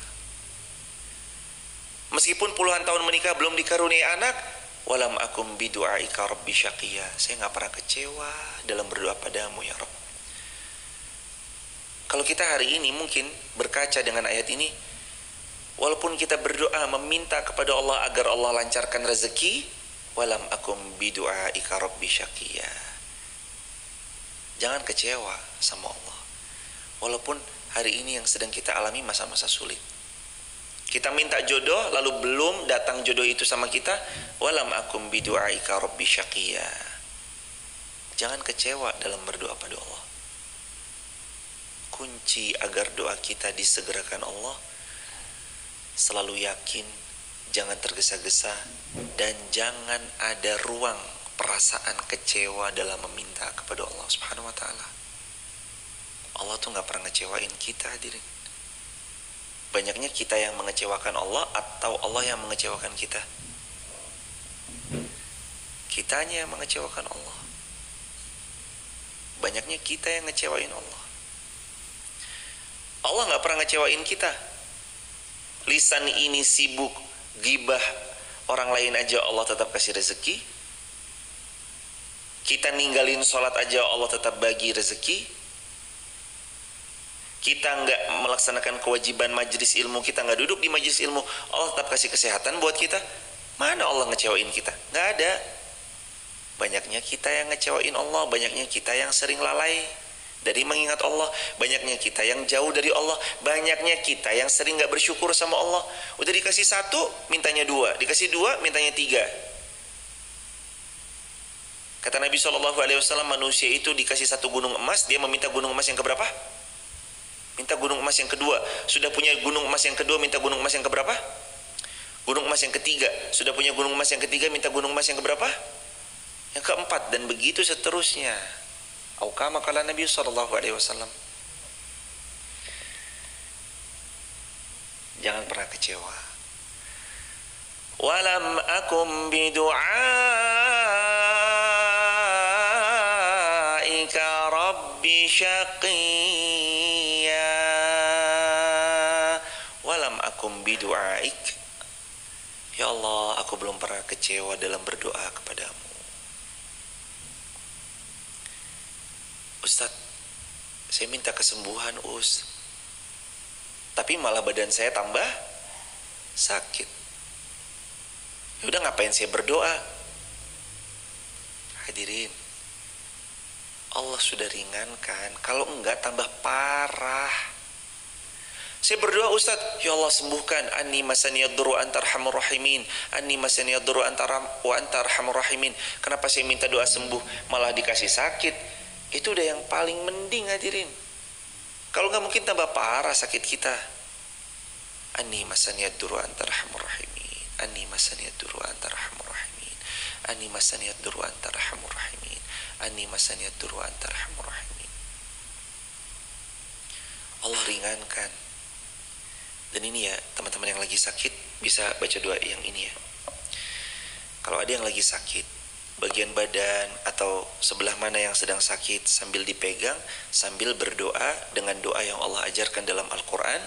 A: Meskipun puluhan tahun menikah belum dikaruniai anak, walam akum bidu'aika rabbi syaqiyya. Saya gak pernah kecewa dalam berdoa padamu ya Rabb. Kalau kita hari ini mungkin berkaca dengan ayat ini, walaupun kita berdoa meminta kepada Allah agar Allah lancarkan rezeki, walam akum bidu'aika rabbi syaqiyya. Jangan kecewa sama Allah. Walaupun hari ini yang sedang kita alami masa-masa sulit. Kita minta jodoh lalu belum datang jodoh itu sama kita, walam akum bidu'aika rabbi syaqiyya. Jangan kecewa dalam berdoa pada Allah. Kunci agar doa kita disegerakan Allah, selalu yakin, jangan tergesa-gesa, dan jangan ada ruang perasaan kecewa dalam meminta kepada Allah Subhanahu wa ta'ala. Allah tuh gak pernah ngecewain kita hadirin. Banyaknya kita yang mengecewakan Allah atau Allah yang mengecewakan kita? Kitanya yang mengecewakan Allah. Banyaknya kita yang ngecewain Allah. Allah gak pernah ngecewain kita. Lisan ini sibuk gibah orang lain aja Allah tetap kasih rezeki. Kita ninggalin sholat aja Allah tetap bagi rezeki. Kita nggak melaksanakan kewajiban majelis ilmu, kita nggak duduk di majelis ilmu, Allah tetap kasih kesehatan buat kita. Mana Allah ngecewain kita? Nggak ada. Banyaknya kita yang ngecewain Allah, banyaknya kita yang sering lalai dari mengingat Allah, banyaknya kita yang jauh dari Allah, banyaknya kita yang sering nggak bersyukur sama Allah. Udah dikasih satu, mintanya dua, dikasih dua, mintanya tiga. Kata Nabi SAW, manusia itu dikasih satu gunung emas, dia meminta gunung emas yang keberapa? minta gunung emas yang kedua. Sudah punya gunung emas yang kedua, minta gunung emas yang keberapa? Gunung emas yang ketiga. Sudah punya gunung emas yang ketiga, minta gunung emas yang keberapa? Yang keempat, dan begitu seterusnya. Au kama qala Nabi sallallahu alaihi wasallam. Jangan pernah kecewa. Walam akum bidu'aika rabbi syaqiyya. Walam akum bidu'aik. Ya Allah, aku belum pernah kecewa dalam berdoa kepadamu. Ustaz, saya minta kesembuhan, tapi malah badan saya tambah sakit. Ya udah, ngapain saya berdoa? Hadirin, Allah sudah ringankan. Kalau enggak tambah parah. Saya berdoa, Ustaz, ya Allah sembuhkan, anni masaniyad durru anta arhamur rahimin, anni masaniyad durru anta arhamur rahimin. Kenapa saya minta doa sembuh malah dikasih sakit? Itu udah yang paling mending, hadirin. Kalau nggak mungkin tambah parah sakit kita. Anni masaniyad durru anta arhamur rahimin, anni masaniyad durru anta arhamur rahimin, anni masaniyad durru anta arhamur rahimin, anni masaniyad durru anta arhamur rahimin. Allah ringankan. Dan ini ya, teman-teman yang lagi sakit bisa baca doa yang ini ya. Kalau ada yang lagi sakit, bagian badan atau sebelah mana yang sedang sakit, sambil dipegang, sambil berdoa dengan doa yang Allah ajarkan dalam Al-Quran.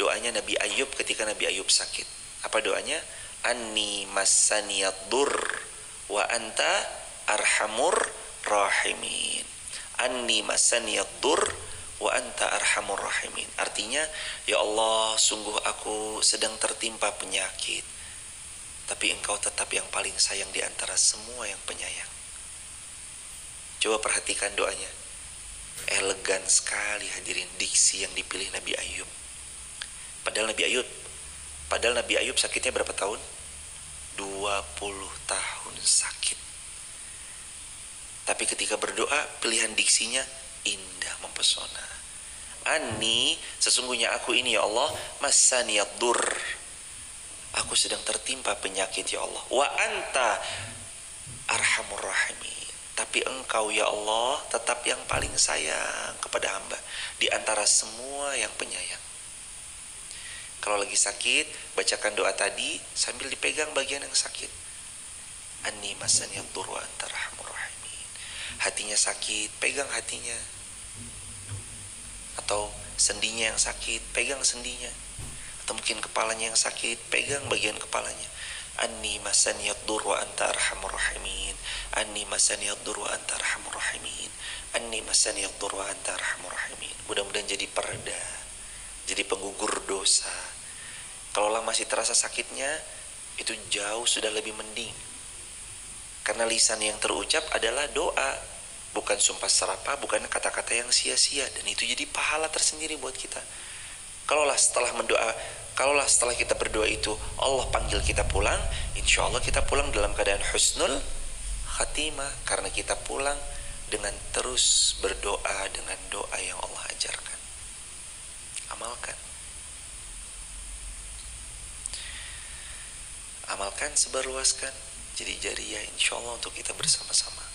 A: Doanya Nabi Ayub ketika Nabi Ayub sakit. Apa doanya? Anni massaniyad dur wa anta arhamur rahimin. Anni massaniyad dur wa anta arhamur rahimin. Artinya, ya Allah, sungguh aku sedang tertimpa penyakit, tapi engkau tetap yang paling sayang di antara semua yang penyayang. Coba perhatikan doanya. Elegan sekali, hadirin, diksi yang dipilih Nabi Ayub. Padahal Nabi Ayub sakitnya berapa tahun? 20 tahun sakit. Tapi ketika berdoa, pilihan diksinya indah, mempesona. Anni, sesungguhnya aku ini ya Allah, massaniyad dur, aku sedang tertimpa penyakit ya Allah. Wa anta arhamur rahimin, tapi engkau ya Allah tetap yang paling sayang kepada hamba di antara semua yang penyayang. Kalau lagi sakit, bacakan doa tadi sambil dipegang bagian yang sakit. Anni massaniyad dur wa anta arhamur rahimin. Hatinya sakit, pegang hatinya. Atau sendinya yang sakit, pegang sendinya. Atau mungkin kepalanya yang sakit, pegang bagian kepalanya. Anni massaniyad dur wa anta arhamur rahimin. Anni massaniyad dur wa anta arhamur rahimin. Anni massaniyad dur wa anta arhamur rahimin. Mudah-mudahan jadi pereda, jadi penggugur dosa. Kalau masih terasa sakitnya, itu jauh sudah lebih mending. Karena lisan yang terucap adalah doa, bukan sumpah serapah, bukan kata-kata yang sia-sia, dan itu jadi pahala tersendiri buat kita. Kalaulah setelah kita berdoa itu Allah panggil kita pulang, insya Allah kita pulang dalam keadaan husnul khatimah, karena kita pulang dengan terus berdoa dengan doa yang Allah ajarkan. Amalkan, sebarluaskan, jadi jariah insya Allah untuk kita bersama-sama.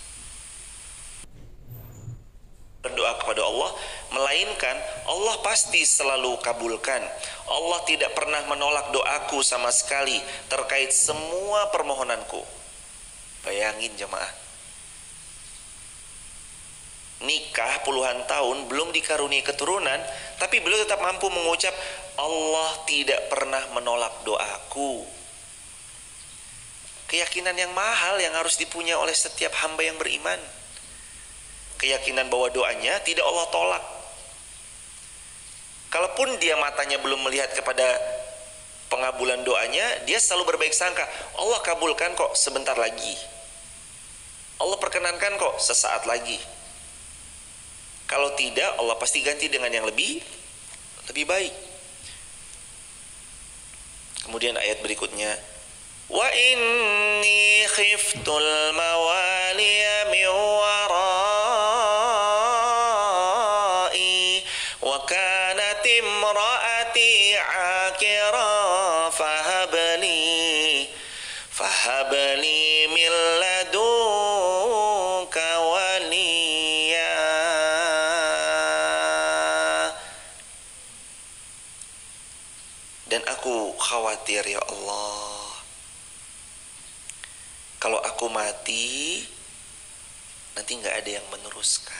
A: Berdoa kepada Allah, melainkan Allah pasti selalu kabulkan. Allah tidak pernah menolak doaku sama sekali terkait semua permohonanku. Bayangin jemaah, nikah puluhan tahun belum dikaruniai keturunan, tapi beliau tetap mampu mengucap Allah tidak pernah menolak doaku. Keyakinan yang mahal yang harus dipunya oleh setiap hamba yang beriman. Keyakinan bahwa doanya tidak Allah tolak. Kalaupun dia matanya belum melihat kepada pengabulan doanya, dia selalu berbaik sangka, Allah kabulkan kok sebentar lagi, Allah perkenankan kok sesaat lagi. Kalau tidak, Allah pasti ganti dengan yang lebih baik. Kemudian ayat berikutnya, wa inni khiftul mawaliya min warai wa kana 'akira fahabli min ladunka waliya. Dan aku khawatir ya Allah, kalau aku mati nanti nggak ada yang meneruskan.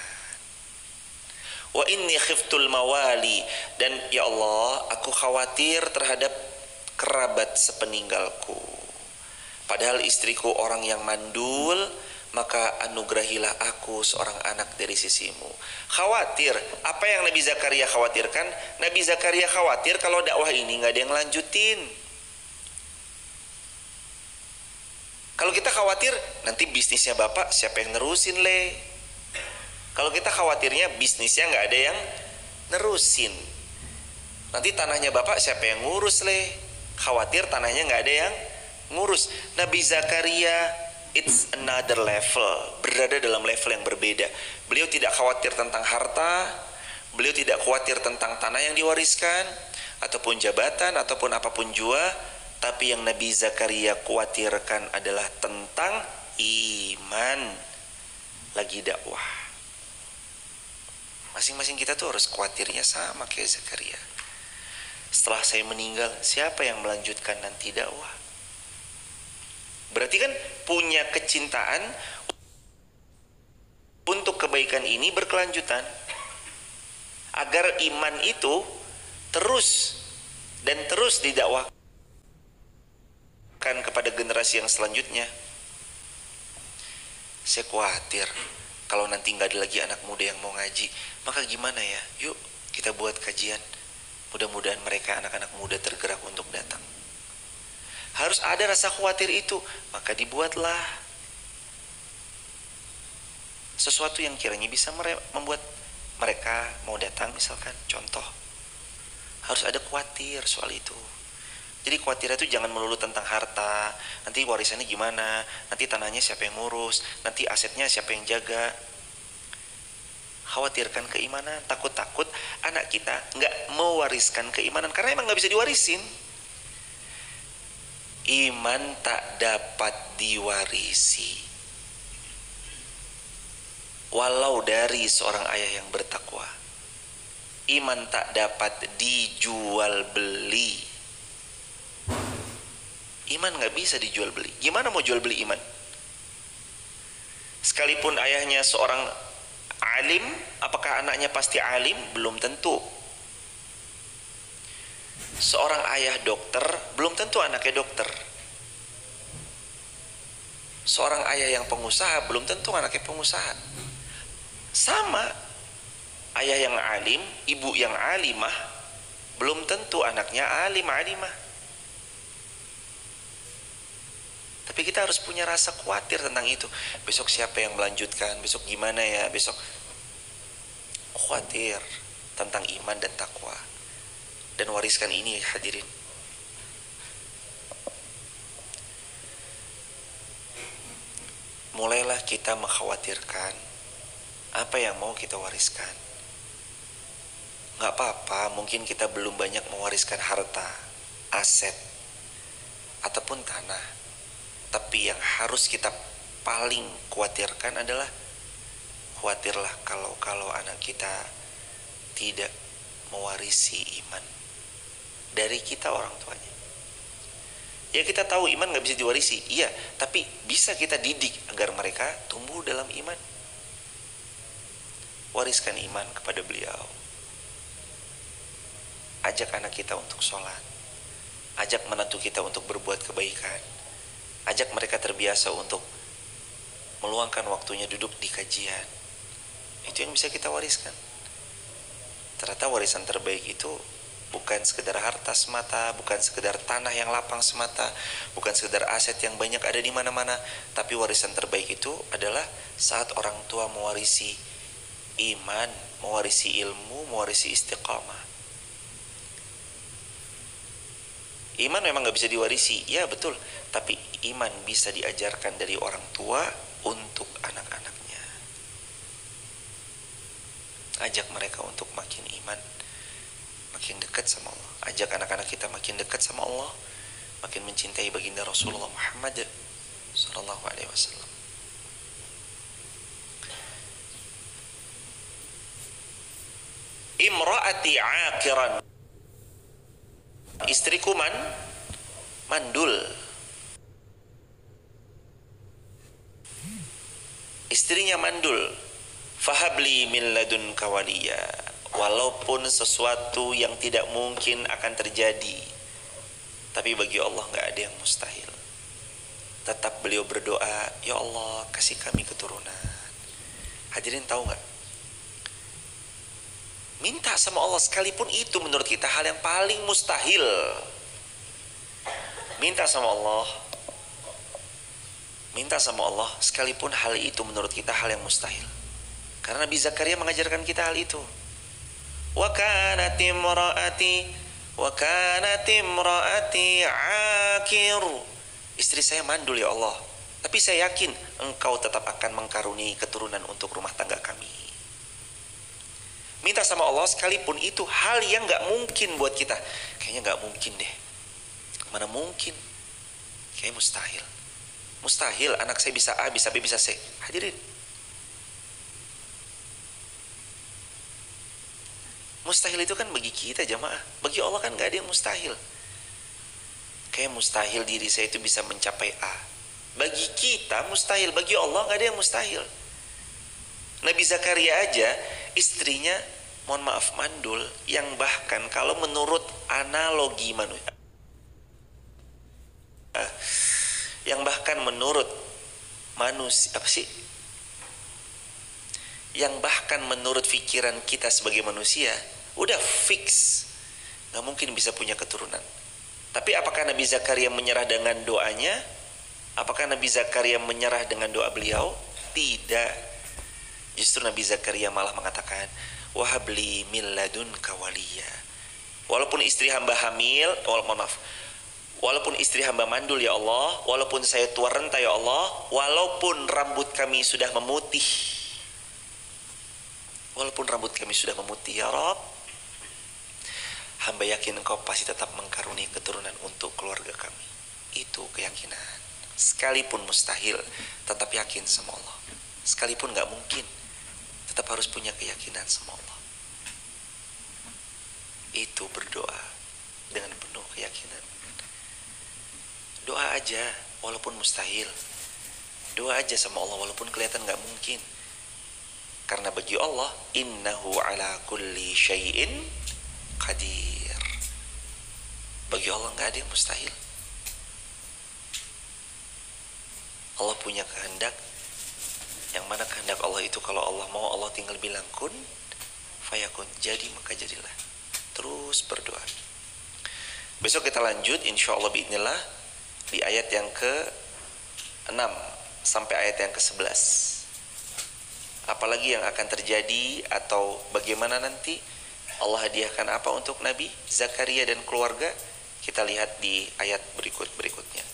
A: Wa inni khiftul mawali, dan ya Allah, aku khawatir terhadap kerabat sepeninggalku. Padahal istriku orang yang mandul, maka anugerahilah aku seorang anak dari sisimu. Khawatir, apa yang Nabi Zakaria khawatirkan? Nabi Zakaria khawatir kalau dakwah ini nggak ada yang lanjutin. Kalau kita khawatir nanti bisnisnya bapak siapa yang nerusin le? Kalau kita khawatirnya bisnisnya nggak ada yang nerusin, nanti tanahnya bapak siapa yang ngurus le? Khawatir tanahnya nggak ada yang ngurus. Nabi Zakaria it's another level, berada dalam level yang berbeda. Beliau tidak khawatir tentang harta, beliau tidak khawatir tentang tanah yang diwariskan ataupun jabatan ataupun apapun jua, tapi yang Nabi Zakaria khawatirkan adalah tentang iman lagi dakwah. Masing-masing kita tuh harus khawatirnya sama kayak Zakaria. Setelah saya meninggal, siapa yang melanjutkan nanti dakwah? Berarti kan punya kecintaan untuk kebaikan ini berkelanjutan, agar iman itu terus dan terus didakwakan kepada generasi yang selanjutnya. Saya khawatir kalau nanti nggak ada lagi anak muda yang mau ngaji, maka gimana ya? Yuk kita buat kajian. Mudah-mudahan mereka anak-anak muda tergerak untuk datang. Harus ada rasa khawatir itu, maka dibuatlah sesuatu yang kiranya bisa membuat mereka mau datang. Misalkan contoh, harus ada khawatir soal itu. Jadi khawatirnya itu jangan melulu tentang harta, nanti warisannya gimana, nanti tanahnya siapa yang ngurus, nanti asetnya siapa yang jaga. Khawatirkan keimanan, takut-takut anak kita nggak mewariskan keimanan karena emang nggak bisa diwarisin. Iman tak dapat diwarisi walau dari seorang ayah yang bertakwa. Iman tak dapat dijual beli. Iman nggak bisa dijual beli. Gimana mau jual beli iman? Sekalipun ayahnya seorang alim, apakah anaknya pasti alim? Belum tentu. Seorang ayah dokter, belum tentu anaknya dokter. Seorang ayah yang pengusaha, belum tentu anaknya pengusaha. Sama, ayah yang alim, ibu yang alimah, belum tentu anaknya alimah. Tapi kita harus punya rasa khawatir tentang itu. Besok siapa yang melanjutkan? Besok gimana ya? Besok khawatir tentang iman dan takwa. Dan wariskan ini hadirin. Mulailah kita mengkhawatirkan apa yang mau kita wariskan. Gak apa-apa, mungkin kita belum banyak mewariskan harta, aset, ataupun tanah. Tapi yang harus kita paling khawatirkan adalah khawatirlah kalau anak kita tidak mewarisi iman dari kita orang tuanya. Ya kita tahu iman gak bisa diwarisi, iya, tapi bisa kita didik agar mereka tumbuh dalam iman. Wariskan iman kepada beliau. Ajak anak kita untuk sholat, ajak menantu kita untuk berbuat kebaikan, ajak mereka terbiasa untuk meluangkan waktunya duduk di kajian. Itu yang bisa kita wariskan. Ternyata warisan terbaik itu bukan sekedar harta semata, bukan sekedar tanah yang lapang semata, bukan sekedar aset yang banyak ada di mana-mana, tapi warisan terbaik itu adalah saat orang tua mewarisi iman, mewarisi ilmu, mewarisi istiqamah. Iman memang gak bisa diwarisi, ya betul, tapi iman bisa diajarkan dari orang tua untuk anak-anaknya. Ajak mereka untuk makin iman, makin dekat sama Allah. Ajak anak-anak kita makin dekat sama Allah, makin mencintai baginda Rasulullah Muhammad sallallahu alaihi wasallam. Imraati aqiran, istriku mandul. Istrinya mandul. Fahabli min ladunka waliya. Walaupun sesuatu yang tidak mungkin akan terjadi, tapi bagi Allah nggak ada yang mustahil. Tetap beliau berdoa, ya Allah kasih kami keturunan. Hadirin tahu nggak? Minta sama Allah sekalipun itu menurut kita hal yang paling mustahil. Minta sama Allah. Minta sama Allah sekalipun hal itu menurut kita hal yang mustahil. Karena Nabi Zakaria mengajarkan kita hal itu. Wa kanat imraati aqir. Istri saya mandul ya Allah, tapi saya yakin Engkau tetap akan mengkaruniai keturunan untuk rumah tangga kami. Minta sama Allah sekalipun itu hal yang gak mungkin buat kita. Kayaknya gak mungkin deh. Mana mungkin? Kayaknya mustahil. Mustahil anak saya bisa A, bisa B, bisa C. Hadirin, mustahil itu kan bagi kita jamaah. Bagi Allah kan gak ada yang mustahil. Kayak mustahil diri saya itu bisa mencapai A. Bagi kita mustahil, bagi Allah gak ada yang mustahil. Nabi Zakaria aja istrinya, mohon maaf, mandul, yang bahkan kalau menurut analogi manusia, yang bahkan menurut manusia, apa sih? Yang bahkan menurut pikiran kita sebagai manusia udah fix gak mungkin bisa punya keturunan. Tapi apakah Nabi Zakaria menyerah dengan doanya? Apakah Nabi Zakaria menyerah dengan doa beliau? Tidak. Justru Nabi Zakaria malah mengatakan, wahabli min ladunka waliya. Walaupun istri hamba hamil, walaupun istri hamba mandul ya Allah, walaupun saya tua renta ya Allah, walaupun rambut kami sudah memutih, walaupun rambut kami sudah memutih ya Rabb, hamba yakin Engkau pasti tetap mengkaruniai keturunan untuk keluarga kami. Itu keyakinan. Sekalipun mustahil, tetap yakin sama Allah. Sekalipun gak mungkin, tetap harus punya keyakinan sama Allah. Itu berdoa dengan penuh keyakinan. Doa aja walaupun mustahil. Doa aja sama Allah walaupun kelihatan gak mungkin. Karena bagi Allah, innahu ala kulli syai'in qadir. Bagi Allah gak ada yang mustahil. Allah punya kehendak, yang mana kehendak Allah itu kalau Allah mau, Allah tinggal bilang kun fayakun, jadi maka jadilah. Terus berdoa. Besok kita lanjut insyaallah biidznillah di ayat yang ke-6 sampai ayat yang ke-11. Apalagi yang akan terjadi atau bagaimana nanti, Allah hadiahkan apa untuk Nabi Zakaria dan keluarga, kita lihat di ayat berikutnya.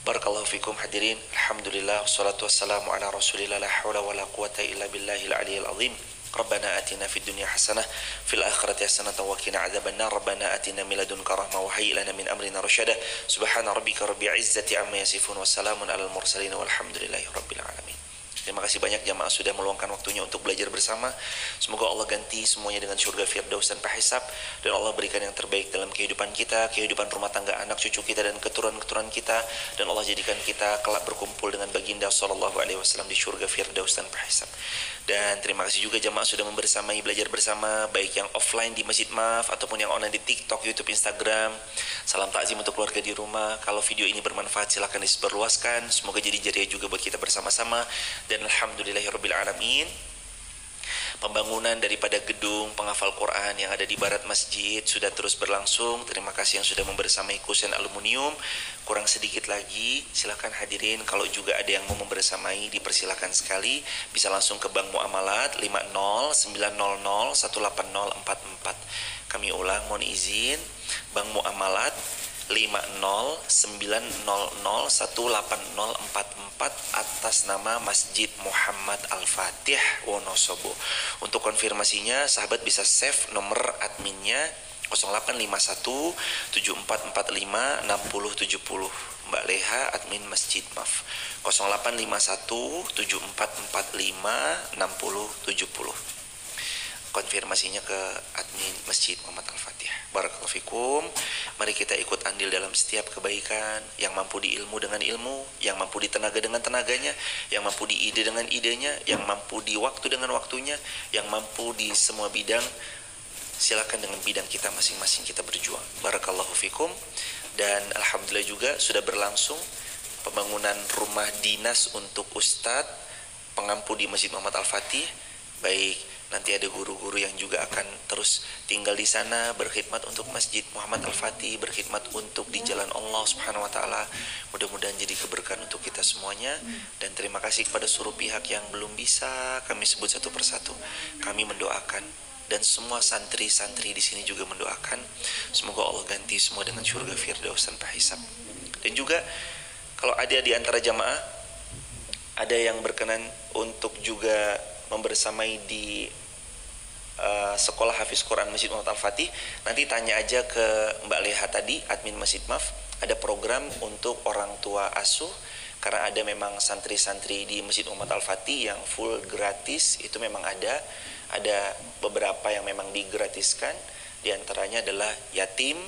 A: Barakallahu fikum hadirin. Alhamdulillah wassalatu wassalamu ala rasulillah, la hawla wa la quwata illa billahil aliyil azim. Rabbana atina fid dunya hasanah fil akhirati hasanah wa qina adzabannar. Rabbana atina min ladunka rahmah wa hayyi lana min amrina rasyada. Subhana rabbika rabbil izzati amma yasifun wa salamun alal mursalin walhamdulillahi rabbil alamin. Terima kasih banyak jamaah sudah meluangkan waktunya untuk belajar bersama. Semoga Allah ganti semuanya dengan surga firdaus tanpa hisab, dan Allah berikan yang terbaik dalam kehidupan kita, kehidupan rumah tangga anak cucu kita dan keturunan-keturunan kita, dan Allah jadikan kita kelak berkumpul dengan baginda sallallahu alaihi wasallam di surga firdaus tanpa hisab. Dan terima kasih juga jamaah sudah membersamai belajar bersama, baik yang offline di Masjid Maf ataupun yang online di TikTok, YouTube, Instagram. Salam takzim untuk keluarga di rumah. Kalau video ini bermanfaat silakan disebarluaskan. Semoga jadi jariah juga buat kita bersama-sama. Dan alhamdulillahirabbil alamin, pembangunan daripada gedung penghafal Quran yang ada di barat masjid sudah terus berlangsung. Terima kasih yang sudah membersamai kusen aluminium. Kurang sedikit lagi, silakan hadirin kalau juga ada yang mau membersamai dipersilakan sekali. Bisa langsung ke Bank Muamalat 50900180044. Kami ulang, mohon izin, Bank Muamalat atas nama Masjid Muhammad Al-Fatih Wonosobo. Untuk konfirmasinya sahabat bisa save nomor adminnya 0851 7445 6070. Mbak Leha admin masjid, maaf. 0851 7445 6070. Konfirmasinya ke admin Masjid Muhammad Al-Fatihah. Barakallahu fikum. Mari kita ikut andil dalam setiap kebaikan. Yang mampu di ilmu dengan ilmu, yang mampu di tenaga dengan tenaganya, yang mampu di ide dengan idenya, yang mampu di waktu dengan waktunya, yang mampu di semua bidang. Silakan dengan bidang kita masing-masing kita berjuang. Barakallahu fikum. Dan alhamdulillah juga sudah berlangsung pembangunan rumah dinas untuk ustadz pengampu di Masjid Muhammad Al-Fatih. Baik, nanti ada guru-guru yang juga akan terus tinggal di sana, berkhidmat untuk Masjid Muhammad Al-Fatih, berkhidmat untuk di jalan Allah Subhanahu wa taala. Mudah-mudahan jadi keberkahan untuk kita semuanya. Dan terima kasih kepada seluruh pihak yang belum bisa kami sebut satu persatu. Kami mendoakan dan semua santri-santri di sini juga mendoakan semoga Allah ganti semua dengan surga firdaus tanpa hisab. Dan juga kalau ada di antara jamaah ada yang berkenan untuk juga membersamai di sekolah Hafiz Quran Masjid Muhammad Al-Fatih, nanti tanya aja ke Mbak Leha tadi, admin masjid, maaf. Ada program untuk orang tua asuh, karena ada memang santri-santri di Masjid Muhammad Al-Fatih yang full gratis, itu memang ada beberapa yang memang digratiskan, diantaranya adalah yatim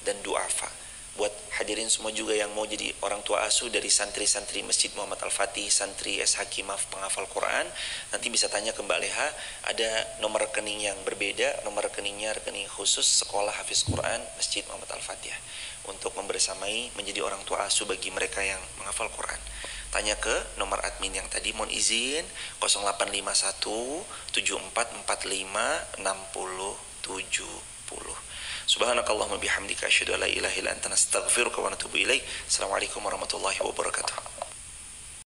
A: dan duafa. Buat hadirin semua juga yang mau jadi orang tua asuh dari santri-santri Masjid Muhammad Al-Fatih, santri S Hakimah penghafal Quran, nanti bisa tanya ke Mbak Leha, ada nomor rekening yang berbeda, nomor rekeningnya rekening khusus Sekolah Hafiz Quran Masjid Muhammad Al-Fatih untuk membersamai menjadi orang tua asuh bagi mereka yang menghafal Quran. Tanya ke nomor admin yang tadi, mohon izin 0851 7445 6070. Subhanakallahumma bihamdika asyhadu an la ilaha illa anta astaghfiruka wa atubu ilaik. Assalamualaikum warahmatullahi wabarakatuh.